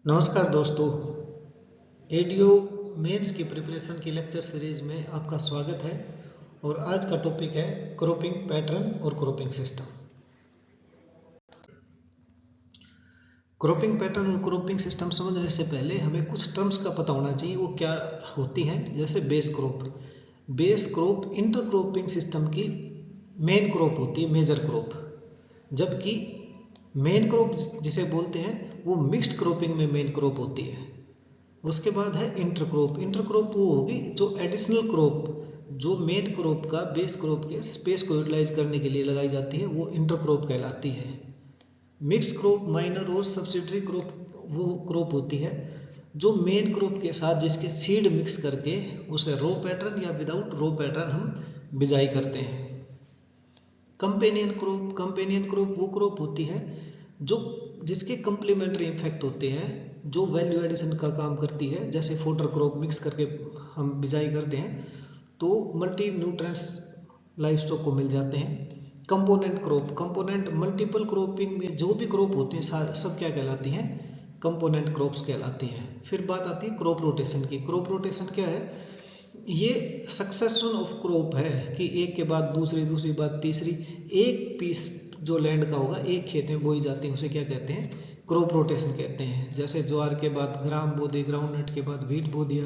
नमस्कार दोस्तों, ADO mains की प्रिपरेशन की लेक्चर सीरीज में आपका स्वागत है। और आज का टॉपिक है क्रॉपिंग पैटर्न और क्रॉपिंग सिस्टम। क्रॉपिंग पैटर्न और क्रॉपिंग सिस्टम समझने से पहले हमें कुछ टर्म्स का पता होना चाहिए, वो क्या होती हैं। जैसे base crop, base crop intercropping system की मेन क्रॉप होती है, मेजर क्रॉप। जबकि मेन क्रॉप जिसे बोलते हैं वो मिक्स्ड क्रॉपिंग में मेन क्रॉप होती है। उसके बाद है इंटरक्रॉप। इंटरक्रॉप वो होगी जो एडिशनल क्रॉप जो मेन क्रॉप का बेस क्रॉप के स्पेस को यूटिलाइज करने के लिए लगाई जाती है, वो इंटरक्रॉप कहलाती है। मिक्स्ड क्रॉप माइनर और सब्सिडरी क्रॉप वो क्रॉप होती है जो मेन क्रॉप के साथ जिसके सीड मिक्स करके उसे रो पैटर्न या विदाउट रो पैटर्न हम बिजाई करते हैं। कंपेनियन क्रॉप वो क्रॉप होती है जो जिसके कंप्लीमेंट्री इफेक्ट होते हैं, जो वैल्यू एडिशन का काम करती है। जैसे फोडर क्रॉप मिक्स करके हम बिजाई करते हैं तो मल्टी न्यूट्रिएंट्स लाइफ स्टॉक को मिल जाते हैं। कंपोनेंट मल्टीपल क्रॉपिंग में जो भी क्रॉप होते हैं सब क्या कहलाती हैं? कंपोनेंट क्रॉप्स कहलाती हैं। फिर बात आती है क्रॉप रोटेशन की। क्रॉप रोटेशन क्या है? ये सक्सेशन ऑफ क्रॉप है कि एक के बाद दूसरी बाद तीसरी एक पीस जो लैंड का होगा एक खेत में बोई जाती है, उसे क्या कहते हैं? क्रॉप रोटेशन कहते हैं। जैसे ज्वार के बाद ग्राम बो दी, ग्राउंडनट के बाद व्हीट बो दिया।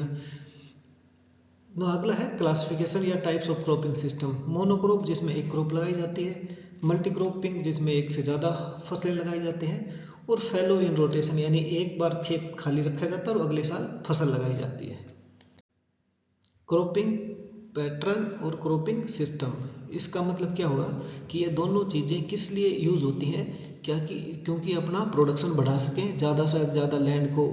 अगला है क्लासिफिकेशन या types of cropping system. Monocrop जिसमें एक क्रॉप लगाई जाती है, मल्टी क्रॉपिंग जिसमें एक से ज़्यादा फसलें लगाई जाती हैं, और फैलो इन रोटेशन यानी एक बार खेत खाली रखा जाता है और अगले साल फसल लगाई जाती है। क्रॉपिंग पैटर्न और क्रॉपिंग सिस्टम, इसका मतलब क्या होगा कि ये दोनों चीज़ें किस लिए यूज होती हैं? क्योंकि अपना प्रोडक्शन बढ़ा सकें, ज़्यादा से ज़्यादा लैंड को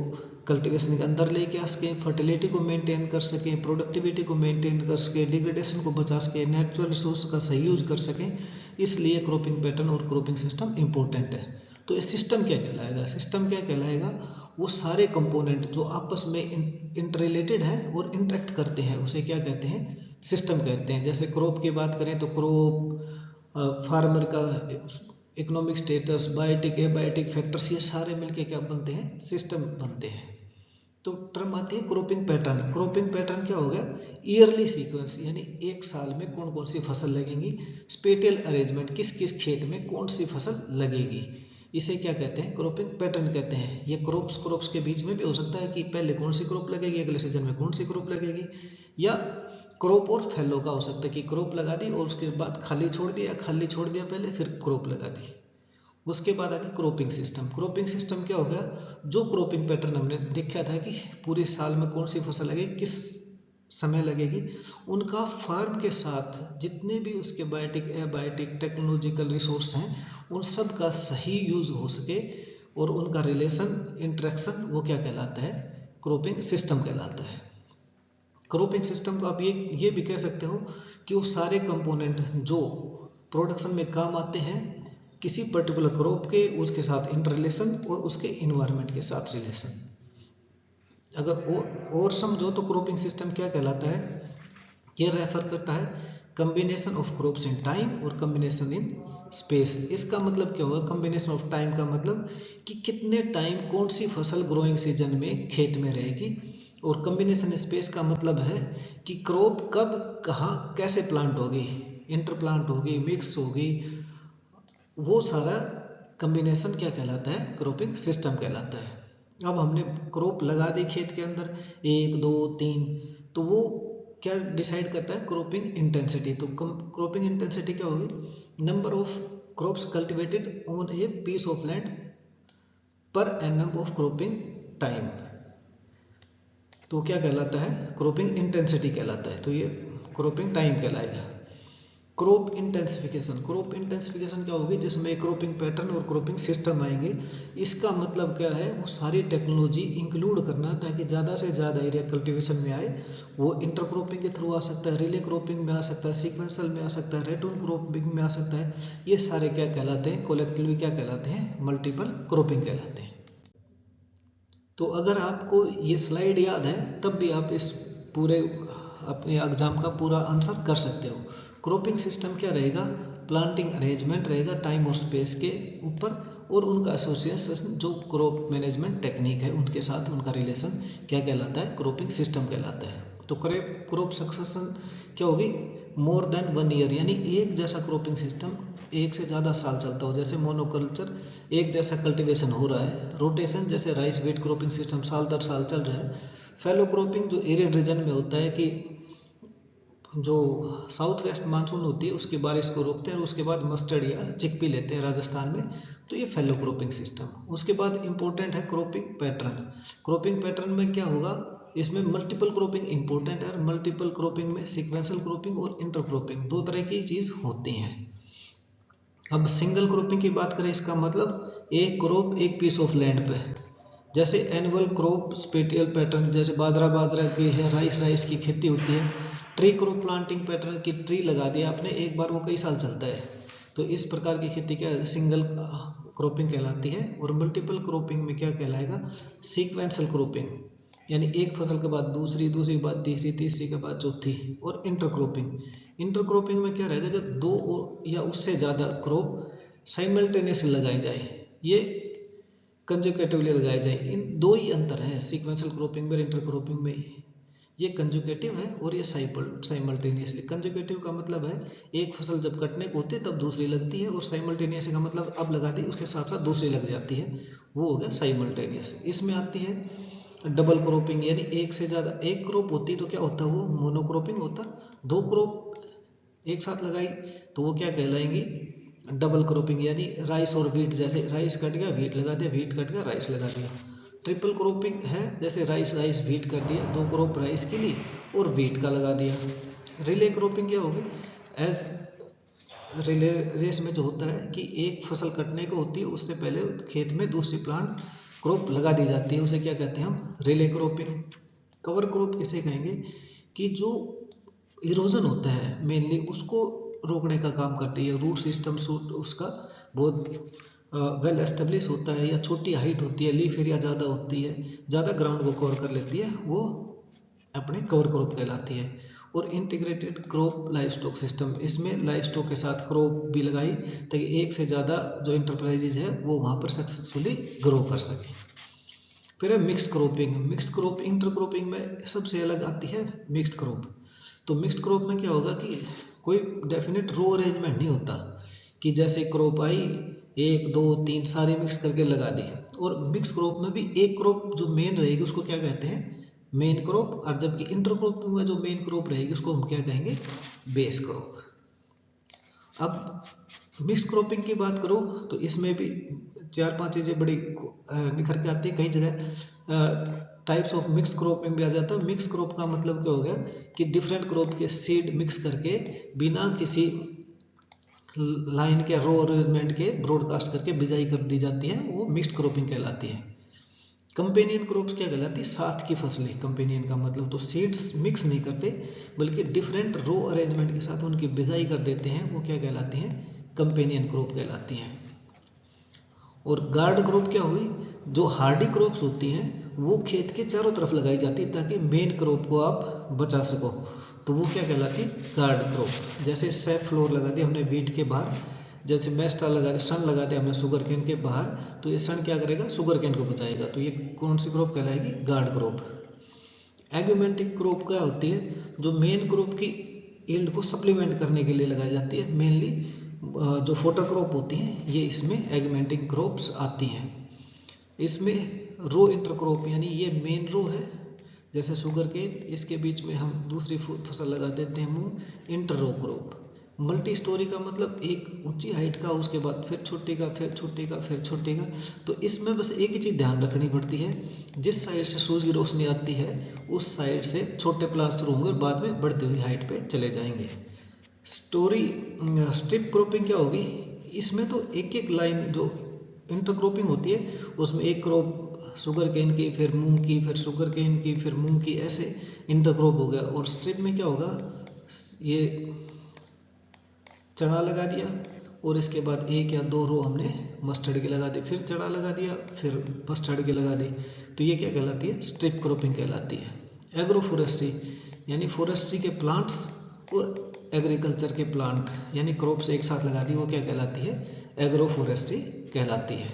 कल्टीवेशन के अंदर लेके आ सकें, फर्टिलिटी को मेंटेन कर सकें, प्रोडक्टिविटी को मेंटेन कर सकें, डिग्रेडेशन को बचा सकें, नेचुरल रिसोर्स का सही यूज कर सकें। इसलिए क्रॉपिंग पैटर्न और क्रॉपिंग सिस्टम इम्पोर्टेंट है। तो ये सिस्टम क्या कहलाएगा? सिस्टम क्या कहलाएगा? वो सारे कंपोनेंट जो आपस में इंटररिलेटेड हैं और इंटरेक्ट करते हैं, उसे क्या कहते हैं? सिस्टम कहते हैं। जैसे क्रॉप की बात करें तो क्रॉप, फार्मर का economic status, biotic abiotic factors, ये सारे मिलके क्या बनते हैं? सिस्टम बनते हैं। तो टर्म आती है क्रॉपिंग पैटर्न। क्रॉपिंग पैटर्न क्या होगा? ईयरली सीक्वेंस, यानी एक साल में कौन कौन सी फसल लगेगी। स्पेटियल अरेंजमेंट, किस किस खेत में कौन सी फसल लगेगी, इसे क्या कहते हैं? क्रॉपिंग पैटर्न कहते हैं। ये क्रॉप्स के बीच में भी हो सकता है कि पहले कौन सी क्रॉप लगेगी, अगले सीजन में कौन सी क्रॉप लगेगी। या क्रॉप और फैलो का हो सकता है कि क्रॉप लगा दी और उसके बाद खाली छोड़ दिया पहले, फिर क्रॉप लगा दी। उसके बाद आगे क्रॉपिंग सिस्टम। क्रॉपिंग सिस्टम क्या हो गया? जो क्रॉपिंग पैटर्न हमने देखा था कि पूरे साल में कौन सी फसल लगेगी, किस समय लगेगी, उनका फार्म के साथ जितने भी उसके बायोटिक एबायोटिक टेक्नोलॉजिकल रिसोर्स हैं, उन सब का सही यूज हो सके और उनका रिलेशन इंटरेक्शन, वो क्या कहलाता है? क्रॉपिंग सिस्टम कहलाता है। क्रॉपिंग सिस्टम को आप ये भी कह सकते हो कि वो सारे कंपोनेंट जो प्रोडक्शन में काम आते हैं किसी पर्टिकुलर क्रॉप के, उसके साथ इंटर रिलेशन और उसके इन्वायरमेंट के साथ रिलेशन। अगर और समझो तो क्रॉपिंग सिस्टम क्या कहलाता है? ये रेफर करता है combination of crops in time और कम्बिनेशन इन स्पेस। इसका मतलब क्या होगा? कम्बिनेशन ऑफ टाइम का मतलब कि कितने टाइम कौन सी फसल ग्रोइंग सीजन में खेत में रहेगी, और कम्बिनेशन स्पेस का मतलब है कि क्रॉप कब कहाँ कैसे प्लांट होगी, इंटर प्लांट होगी, मिक्स होगी, वो सारा कम्बिनेशन क्या कहलाता है? क्रॉपिंग सिस्टम कहलाता है। अब हमने क्रॉप लगा दी खेत के अंदर 1 2 3, तो वो क्या डिसाइड करता है? Cropping intensity. तो क्रॉपिंग इंटेंसिटी क्या होगी? Number of crops cultivated on a piece of land per annum of cropping time. तो क्या कहलाता है? क्रॉपिंग इंटेंसिटी कहलाता है। तो ये क्रॉपिंग टाइम कहलाएगा। क्रॉप इंटेंसिफिकेशन क्या होगी? जिसमें क्रॉपिंग पैटर्न और क्रॉपिंग सिस्टम आएंगे। इसका मतलब क्या है? वो सारी टेक्नोलॉजी इंक्लूड करना ताकि ज़्यादा से ज़्यादा एरिया कल्टीवेशन में आए। वो इंटरक्रॉपिंग के थ्रू आ सकता है, रिले क्रॉपिंग में आ सकता है, सीक्वेंशियल में आ सकता है, रेटून क्रॉपिंग में आ सकता है। ये सारे क्या कहलाते हैं? कलेक्टिवली क्या कहलाते हैं? मल्टीपल क्रॉपिंग कहलाते हैं। तो अगर आपको ये स्लाइड याद है तब भी आप इस पूरे अपने एग्जाम का पूरा आंसर कर सकते हो। क्रॉपिंग सिस्टम क्या रहेगा? प्लांटिंग अरेंजमेंट रहेगा टाइम और स्पेस के ऊपर, और उनका एसोसिएशन जो क्रॉप मैनेजमेंट टेक्निक है उनके साथ उनका रिलेशन क्या कहलाता है, क्रॉपिंग सिस्टम कहलाता है। तो क्रॉप सक्सेशन क्या होगी, मोर देन 1 ईयर, यानी एक जैसा क्रॉपिंग सिस्टम एक से ज़्यादा साल चलता हो, जैसे मोनोकल्चर एक जैसा कल्टीवेशन हो रहा है। रोटेशन जैसे राइस व्हीट क्रॉपिंग सिस्टम साल दर साल चल रहा है। फैलो क्रॉपिंग जो एरिड रीजन में होता है कि जो साउथ वेस्ट मानसून होती है उसकी बारिश को रोकते हैं और उसके बाद मस्टर्ड या चिकपी लेते हैं राजस्थान में, तो ये फैलो क्रॉपिंग सिस्टम। उसके बाद इंपॉर्टेंट है क्रॉपिंग पैटर्न। क्रॉपिंग पैटर्न में क्या होगा, इसमें मल्टीपल क्रॉपिंग इंपॉर्टेंट है और मल्टीपल क्रॉपिंग में सीक्वेंशियल क्रॉपिंग और इंटरक्रॉपिंग दो तरह की चीज़ होती हैं। अब सिंगल क्रॉपिंग की बात करें, इसका मतलब एक क्रॉप एक पीस ऑफ लैंड पे, जैसे एनुअल क्रॉप स्पेटियल पैटर्न, जैसे बाजरा की है, राइस की खेती होती है। ट्री क्रॉप प्लांटिंग पैटर्न की ट्री लगा दिया आपने, एक बार वो कई साल चलता है, तो इस प्रकार की खेती क्या सिंगल क्रॉपिंग कहलाती है। और मल्टीपल क्रॉपिंग में क्या कहलाएगा, सीक्वेंशियल क्रॉपिंग, यानी एक फसल के बाद दूसरी, दूसरी के बाद तीसरी, तीसरी के बाद चौथी। और इंटरक्रॉपिंग में क्या रहेगा, जब दो या उससे ज़्यादा क्रॉप साइमल्टेनियसली लगाई जाए, ये कंजुकेटिवली लगाए जाए। इन दो ही अंतर है सीक्वेंशियल क्रॉपिंग में, इंटरक्रॉपिंग में। ये कंजुकेटिव है और ये साइमल्टेनियसली। कंजुकेटिव का मतलब है एक फसल जब कटने को होती है तब दूसरी लगती है, और साइमल्टेनियस का मतलब अब लगा दी उसके साथ साथ दूसरी लग जाती है, वो हो गया साइमल्टेनियस। इसमें आती है डबल क्रॉपिंग, यानी एक से ज़्यादा, एक क्रॉप होती तो क्या होता, वो मोनोक्रॉपिंग होता। दो क्रॉप एक साथ लगाई तो वो क्या कहलाएंगी, डबल क्रॉपिंग, यानी राइस और व्हीट, जैसे राइस कट गया व्हीट लगा दिया, व्हीट कट गया राइस लगा दिया। ट्रिपल क्रॉपिंग है, जैसे राइस व्हीट कर दिया, दो क्रॉप राइस के लिए और व्हीट का लगा दिया। रिले क्रॉपिंग क्या होगी, एज रिले रेस में जो होता है कि एक फसल कटने को होती है उससे पहले खेत में दूसरी प्लांट क्रॉप लगा दी जाती है, उसे क्या कहते हैं हम, रिले क्रॉपिंग। कवर क्रॉप किसे कहेंगे, कि जो इरोजन होता है मेनली उसको रोकने का काम करती है। रूट सिस्टम उसका बहुत वेल एस्टेब्लिश होता है, या छोटी हाइट होती है, लीफ एरिया ज़्यादा होती है, ज़्यादा ग्राउंड को कवर कर लेती है, वो अपने कवर क्रॉप कहलाती है। और integrated crop life stock system, इसमें लाइफ स्टॉक के साथ क्रॉप भी लगाई ताकि एक से ज़्यादा जो इंटरप्राइजेज है वो वहाँ पर सक्सेसफुली ग्रो कर सके। फिर है मिक्स्ड क्रॉप। इंटरक्रॉपिंग में सबसे अलग आती है मिक्स्ड क्रॉप। तो मिक्स्ड क्रॉप में क्या होगा कि कोई डेफिनेट रो अरेंजमेंट नहीं होता, कि जैसे क्रॉप आई 1 2 3 सारी मिक्स करके लगा दी। और मिक्स क्रॉप में भी एक क्रॉप जो मेन रहेगी उसको क्या कहते हैं, मेन क्रॉप, और जबकि इंटरक्रॉपिंग में जो मेन क्रॉप रहेगी उसको हम क्या कहेंगे, बेस क्रॉप। अब मिक्स्ड क्रॉपिंग की बात करो तो इसमें भी 4-5 चीज़ें बड़ी निखर के आती है। कई जगह टाइप्स ऑफ मिक्स क्रॉपिंग भी आ जाता है। मिक्स क्रॉप का मतलब क्या हो गया कि डिफरेंट क्रॉप के सीड मिक्स करके बिना किसी लाइन के रो अरेंजमेंट के ब्रॉडकास्ट करके बिजाई कर दी जाती है, वो मिक्स्ड क्रॉपिंग कहलाती है। कंपेनियन क्रॉप्स क्या कहलाती है, साथ की फसलें। कंपेनियन का मतलब तो सीड्स मिक्स नहीं करते बल्कि डिफरेंट रो अरेंजमेंट के साथ उनकी बिजाई कर देते हैं, वो क्या कहलाती हैं, कंपेनियन क्रॉप कहलाती हैं। और गार्ड क्रॉप क्या हुई, जो हार्डी क्रॉप्स होती हैं वो खेत के चारों तरफ लगाई जाती है ताकि मेन क्रॉप को आप बचा सको, तो वो क्या कहलाती है, गार्ड क्रॉप। जैसे सेफ फ्लोर लगा दिया हमने व्हीट के बाहर, जैसे मेस्टा लगा दिया, सन लगा दिया हमने शुगर केन के बाहर, तो ये सन क्या करेगा, शुगर केन को बचाएगा, तो ये कौन सी क्रॉप कहलाएगी, गार्ड क्रॉप। एग्यूमेंटिक क्रॉप क्या होती है, जो मेन क्रॉप की यील्ड को सप्लीमेंट करने के लिए लगाई जाती है। मेनली जो फोटर क्रॉप होती हैं ये इसमें एग्यूमेंटिक क्रॉप्स आती हैं। इसमें रो इंटरक्रॉप, यानी ये मेन रो है जैसे शुगर केन, इसके बीच में हम दूसरी फसल लगा देते हैं मूंग, इंटर रो क्रॉप। मल्टी स्टोरी का मतलब एक ऊंची हाइट का, उसके बाद फिर छोटी का, फिर छोटी का, फिर छोटी का। तो इसमें बस एक ही चीज़ ध्यान रखनी पड़ती है, जिस साइड से सूरज की रोशनी आती है उस साइड से छोटे प्लांट्स शुरू होंगे और बाद में बढ़ती हुई हाइट पे चले जाएंगे। स्ट्रिप क्रॉपिंग क्या होगी, इसमें तो एक एक लाइन जो इंटरक्रॉपिंग होती है उसमें एक क्रॉप शुगर केन की, फिर मूंग की, फिर शुगर केन की, फिर मूंग की, ऐसे इंटरक्रॉप हो गया। और स्ट्रिप में क्या होगा, ये चना लगा दिया और इसके बाद 1 या 2 रो हमने मस्टर्ड की लगा दी, फिर चना लगा दिया, फिर मस्टर्ड की लगा दी, तो ये क्या कहलाती है, स्ट्रिप क्रॉपिंग कहलाती है। एग्रो फॉरेस्ट्री, यानी फॉरेस्ट्री के प्लांट्स और एग्रीकल्चर के प्लांट यानी क्रॉप्स एक साथ लगा दी, वो क्या कहलाती है, एग्रो फॉरेस्ट्री कहलाती है।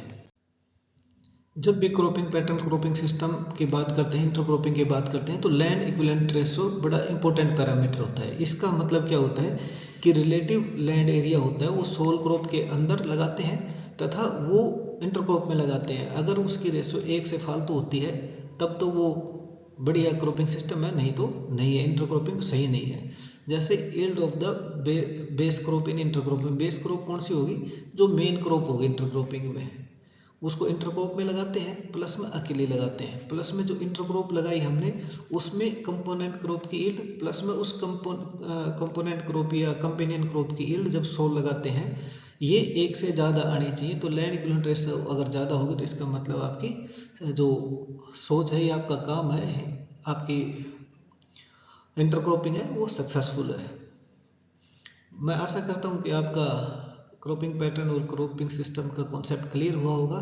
जब भी क्रॉपिंग पैटर्न, क्रॉपिंग सिस्टम की बात करते हैं, इंटरक्रॉपिंग की बात करते हैं, तो लैंड इक्विवेलेंट रेशो बड़ा इंपॉर्टेंट पैरामीटर होता है। इसका मतलब क्या होता है कि रिलेटिव लैंड एरिया होता है वो सोल क्रॉप के अंदर लगाते हैं तथा वो इंटरक्रॉप में लगाते हैं। अगर उसकी रेशो 1 से फालतू होती है तब तो वो बढ़िया क्रॉपिंग सिस्टम है, नहीं तो नहीं है, इंटरक्रॉपिंग सही नहीं है। जैसे yield of the base crop in intercropping, base crop कौन सी होगी, जो मेन क्रॉप होगी इंटरक्रॉपिंग में, उसको इंटरक्रॉप में लगाते हैं, प्लस में अकेले लगाते हैं। प्लस में जो इंटरक्रॉप लगाई हमने उसमें कंपोनेंट क्रॉप की यील्ड, प्लस में उस कंपोनेंट क्रॉप या कंपेनियन क्रॉप की यील्ड जब सोल लगाते हैं, ये 1 से ज़्यादा आनी चाहिए। तो लैंड इक्विवेलेंट रेशो अगर ज़्यादा होगी तो इसका मतलब आपकी जो सोच है, आपका काम है, आपकी इंटरक्रॉपिंग है वो सक्सेसफुल है। मैं आशा करता हूँ कि आपका क्रॉपिंग पैटर्न और क्रॉपिंग सिस्टम का कॉन्सेप्ट क्लियर हुआ होगा।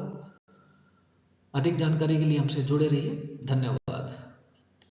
अधिक जानकारी के लिए हमसे जुड़े रहिए। धन्यवाद।